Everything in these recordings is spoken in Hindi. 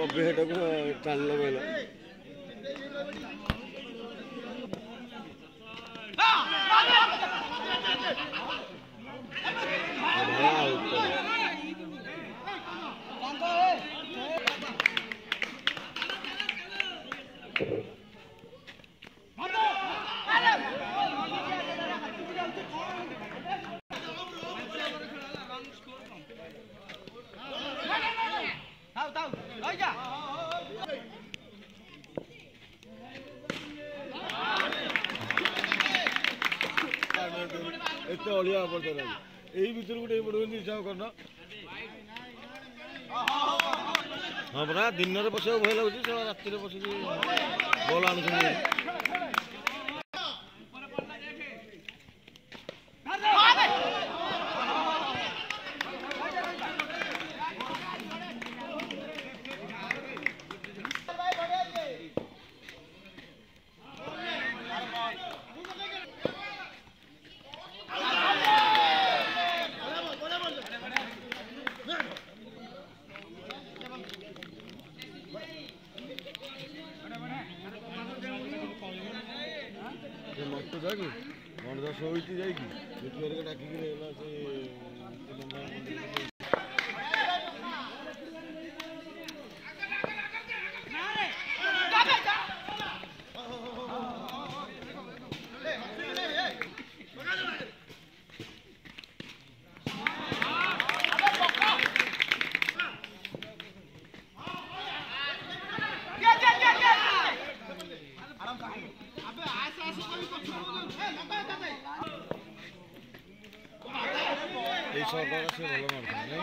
कभी हेटा को टान लगेला एत अलिया आवर्जना यही भितर गोटे पड़े हिसाब करना हाँ परा दिन में बस भय लगुच राति बस बल आनु मत जाकि गणदास होती जाकि डाक सरकार से भल मारे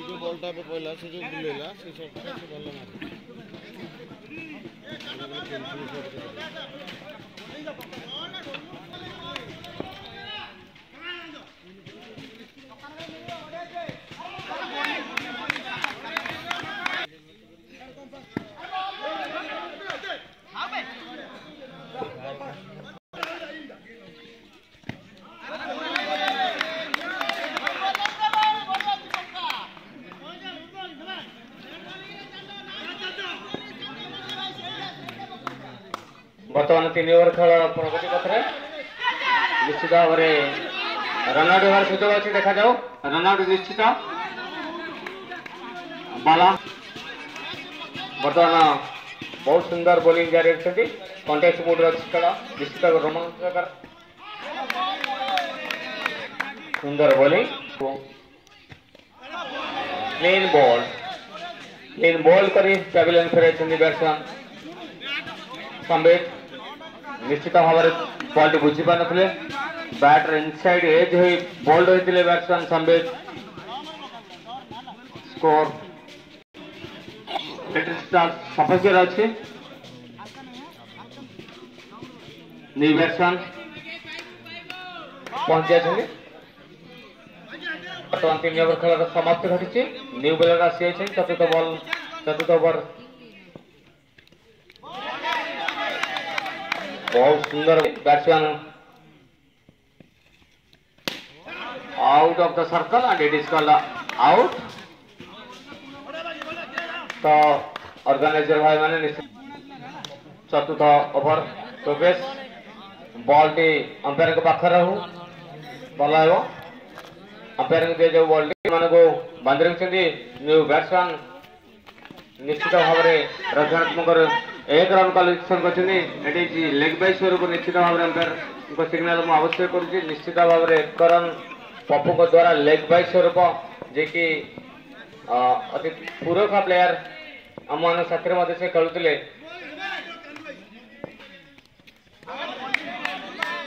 जो बलटा पे पहला से जो बुलेला से सरकार से भल मारे बर्तमान 3 ओवर खेल प्रगति पथरे निश्चित भाव में रनआउट होवार सुजोग अच्छी देखा जाओ रनआउट निश्चित बाला बर्तमान बहुत सुंदर बोलिंग जारी रखते कंटेस्ट मोड खेल निश्चित रोमांचकर सुंदर बोलिंग क्लीन बॉल करी पैविलियन फेराई बैट्समैन संबित निश्चित भाव में बॉल बुझी पार नी बैटर इनसाइड एज हो बोल्ड होते बैट्समैन संबित स्कोर सफर अच्छे न्यू बैट्समैन पहुंची जाते बर्तमान 3 ओवर खेल समाप्ति घटी न्यू बॉलर आसी चतुर्थ ओवर बहुत सुंदर batsman out of the circle and it is called out तो ऑर्गेनाइजर भाई माने चतुर्थ over progress ball T umpire के पाखे रहू भल हो अंपायर दे जो बॉल टी मान को बांधि रखिंट न्यू बैट्समैन निश्चित भाव में रचनात्मक 1 रन कलेक्शन कर लेग बाय स्वरूप निश्चित भाव में अंपायर सिग्नाल मुझे आवश्यक कर निश्चित भाव में 1 रन पप्पू द्वारा लेग बाय स्वरूप जे कि अति पूरक प्लेयर आम मान साथी से खेलुले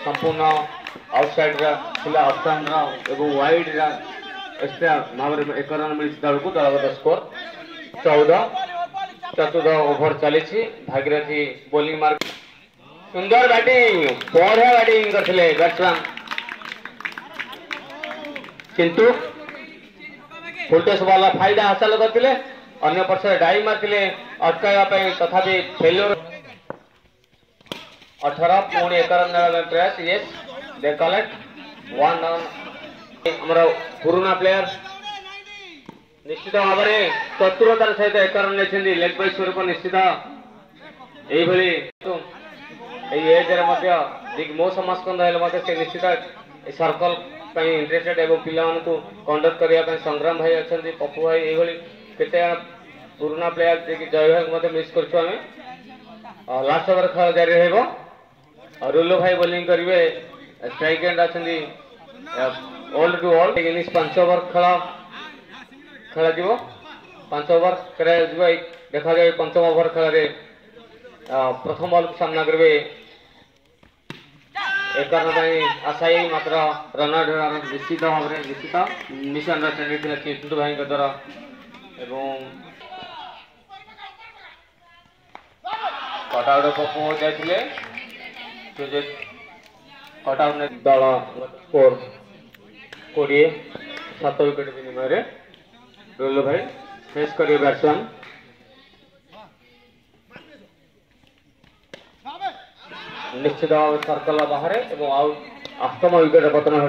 संपूर्ण आउटसाइड ऑप्शन वाइड एक्स्ट्रा भाव में 1 रन मिली दल को दलगत स्कोर 14 चतुर्थ ओवर चली भागीरथी बोलिंग मार्क सुंदर बैटिंग बढ़िया बैटिंग करथिले बैट्समैन किंतु फुलटॉस वाला फायदा हासिल करथिले अन्य पक्ष डाई मारथिले अटकाइबा पई तथापि फेल्योर 18 पुणी 1 रन प्रयास यस दे कलेक्ट 1 रन ଆମର ପୁରୁଣା ପ୍ଲେୟାର ନିଶ୍ଚିତ ଭାବରେ ଚତୁରତାର ସହିତ ଏକ ରନ୍ ନେଇଛନ୍ତି ଲେଗ୍ ବାଇ ସ୍ୱରୂପ ନିଶ୍ଚିତ এইভাবে এই এজরে মধ্যে ମୋ ସମାସ୍କନ୍ଦ ହେଲେ ମଧ୍ୟ ସେ ନିଶ୍ଚିତ ଏ ସର୍କଲ ପାଇଁ ଇଣ୍ଟରେଷ୍ଟେଡ୍ ଏବଂ ପିଲାମାନଙ୍କୁ କଣ୍ଡକ୍ଟ କରିବା ପାଇଁ ସଂଗ୍ରାମ ଭାଇ ଅଛନ୍ତି ପପୁ ଭାଇ ଏଇଭଳି କେତେ ପୁରୁଣା ପ୍ଲେୟାର ଯିଏକି ଜୟ ଭାଇକୁ ମଧ୍ୟ ମିସ୍ କରୁଛୁ ଆମେ ଲାଷ୍ଟ ଓଭର ଖେଳ ଜାରି ରହିବ ରୁଲୁ ଭାଇ ବୋଲିଂ କରିବେ ଷ୍ଟ୍ରାଇକ୍ ଏଣ୍ଡ ଅଛନ୍ତି old to old innings 5 over ଖେଳ ଖେଳାଯିବ 5 ଓଭର ଖେଳାଯିବ ଦେଖାଯାଏ ପଞ୍ଚମ ଓଭର ଖେଳରେ प्रथम बॉल को सामना करेंगे एक आशायी मात्र रनर निश्चित भाव में निश्चित मिसअंडरस्टैंडिंग थी चिंटू भाई द्वारा कटआउट पपू जाते कटआउट दल स्कोर 20 7 विकेट विनिमय रुलु भाई फेस करेंगे बैट्समैन निश्चित भाव सर्कल बाहर आउट अष्टम विकेट पतन हो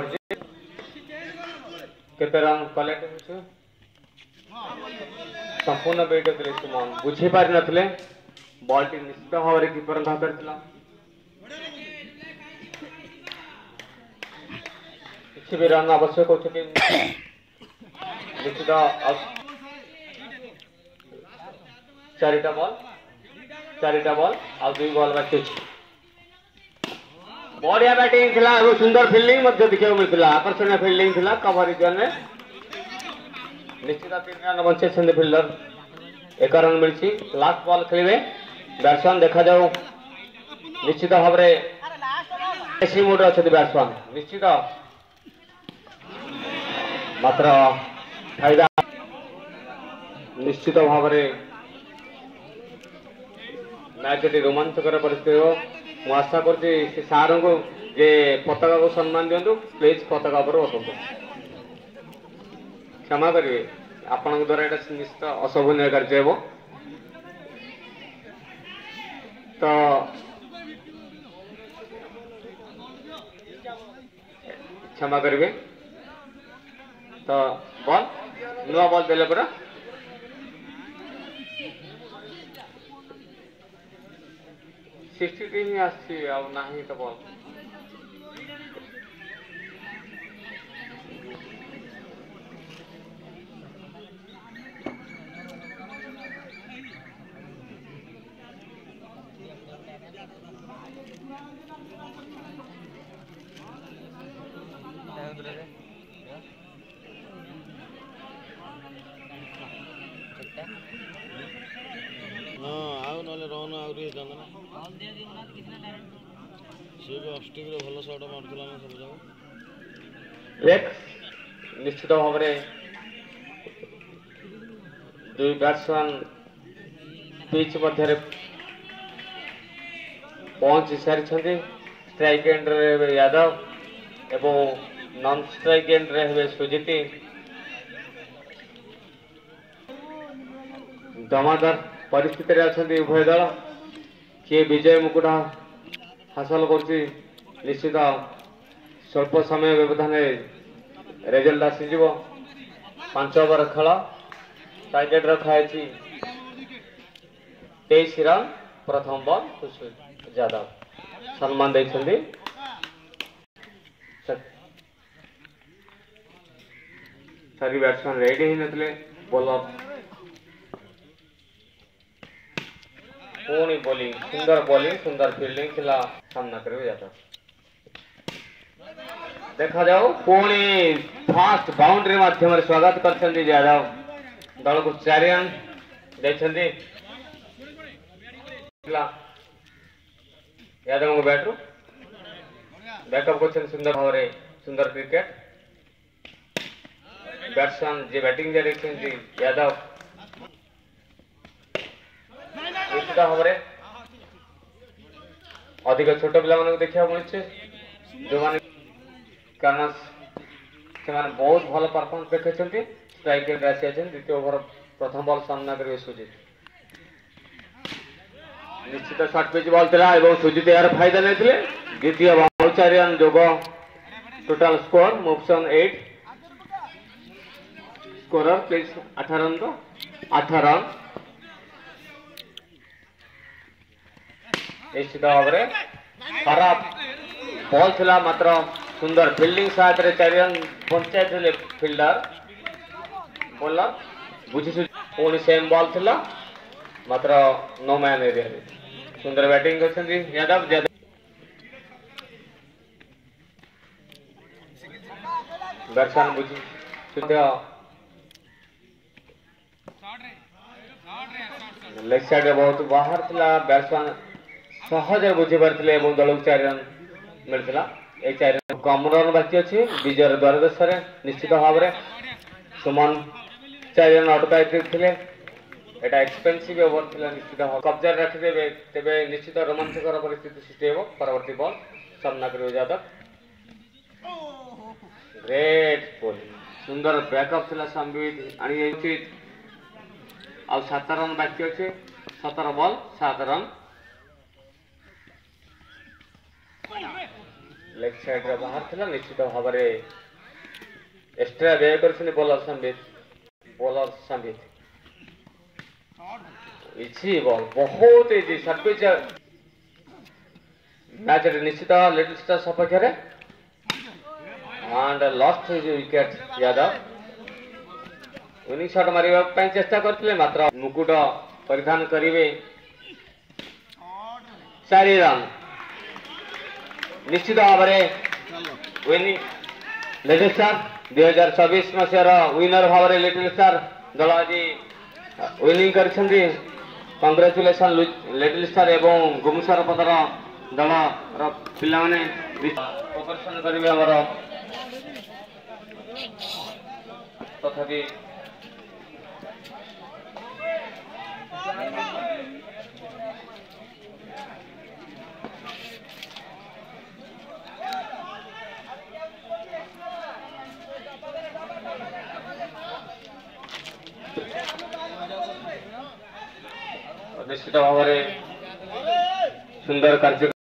रन कलेक्ट संपूर्ण बैट सुमन बुझी पारि नथिले बॉल टी निश्चित भाव में कीपर हाथ किसी भी रन आवश्यक होती निश्चित 4टा बॉल आ 2 बॉल बाकी बढ़िया बैटिंग थिला सुंदर फील्डिंग देखा मिलता आकर्षणीय फील्डिंग थिला कवरेज में निश्चित 3 रन बचे फील्डर 1 रन मिली लास्ट बॉल खेलिए बैट्समैन देखा जाऊ निश्चित भाव में मुड अच्छा बैट्समैन निश्चित मात्र फायदा निश्चित भाव में मैच रोमांचकर परिस्थिति हो मु आशा कर सार को जे पताका को सम्मान दिंतु प्लीज पताका पर बसतु क्षमा करेंगे आपण द्वारा यहाँ निश्चित अशोभनीय कार्य हो तो क्षमा करेंगे तो बॉल नुआ बॉल देले परा 60 ही आसी नहीं तो बॉल निश्चित भाव में 2 बैट्समैन पिच मध्य पहुंची सारी स्ट्राइक एंड रे यादव एवं नॉन स्ट्राइक एंड रे सुजीति दमादार परिस्थिति अच्छा उभय दल किए विजय मुकुट हासिल कर निश्चित स्वल्प समय व्यवधान रिजल्ट आसीज 5 ओवर खेल टार्गेट रखाई 23 रन प्रथम बॉल यादव सम्मान देते सारी बैट्समैन रेडी ही नथिले बॉलर पुणी बॉलिंग सुंदर फील्डिंग थिला सामना करेंगे यादव देखा जाओ पुणी फास्ट बाउंड्री माध्यम स्वागत कर यादव दल को 4 रन देते यादव को बैट्रु बैकअप कर सुंदर भाव में सुंदर क्रिकेट बैट्समैन जे बैटिंग यादव निश्चित भाव में अधिक छोट पिला देखा मिले जो मैंने कारण से बहुत भल परफॉर्मेंस देखते स्ट्राइक रेट आसी द्वितीय ओवर प्रथम बॉल सामना करेंगे सुजीत निश्चित शॉर्ट पिच बॉल था सुजीत यार फायदा नहीं द्वितीय 4 रन जोग total score moves on 8 scorer please 8 run तो 8 रन निश्चित भाव में खराब बॉल थिला मात्र सुंदर फील्डिंग सहायता 4 रन पंचायत फिल्डर बोलर बुझी पुणी सेम बॉल थिला मात्र नो मैन एरिया सुंदर बैटिंग करछन्ती यादव बैट्समैन बुझी लेग साइड बहुत बाहर थिला बैट्समैन सहज बुझी पारथिले एवं दल 4 रन मिलथिला ए 4 रन कम रन बाकी अछि विजय द्वार देशरे निश्चित भाव में सुमन 4 रन अटकाई थिले एटा एक्सपेंसिव ओवर थिला निश्चित भाव कब्जा रखि देबे तेबे निश्चित रोमांचकर परिस्थिति सृष्टि हेबो परवर्ती बॉल सामना करियो यादव ग्रेट बॉलिंग सुंदर बैकअप थिला संबित आणि एची आ 7 रन बाकी अछि 17 बॉल 7 रन लेग साइड रे बाहर थिला निश्चित भाव में एक्स्ट्रा व्यय करछनी बॉलर संबित इजी बॉल बहुत इजी सर्विस मैच निश्चित लिटिल स्टार सपक्ष रे and lost his wicket Yadav winning shot मारिबा पई चेष्टा करथिले मात्र मुकुट परिधान करिवे 4 रन निश्चित भाव में विनिंग लिटिल स्टार 2024 मसीहार विनर भाव में लिटिल स्टार दल आज विनिंग करछन्ती कांग्रेचुलेशन लिटिल स्टार एवं गुमसार पदर दल पिला माने प्रदर्शन करिवे हमर तथापि निश्चित भाव में सुंदर कार्य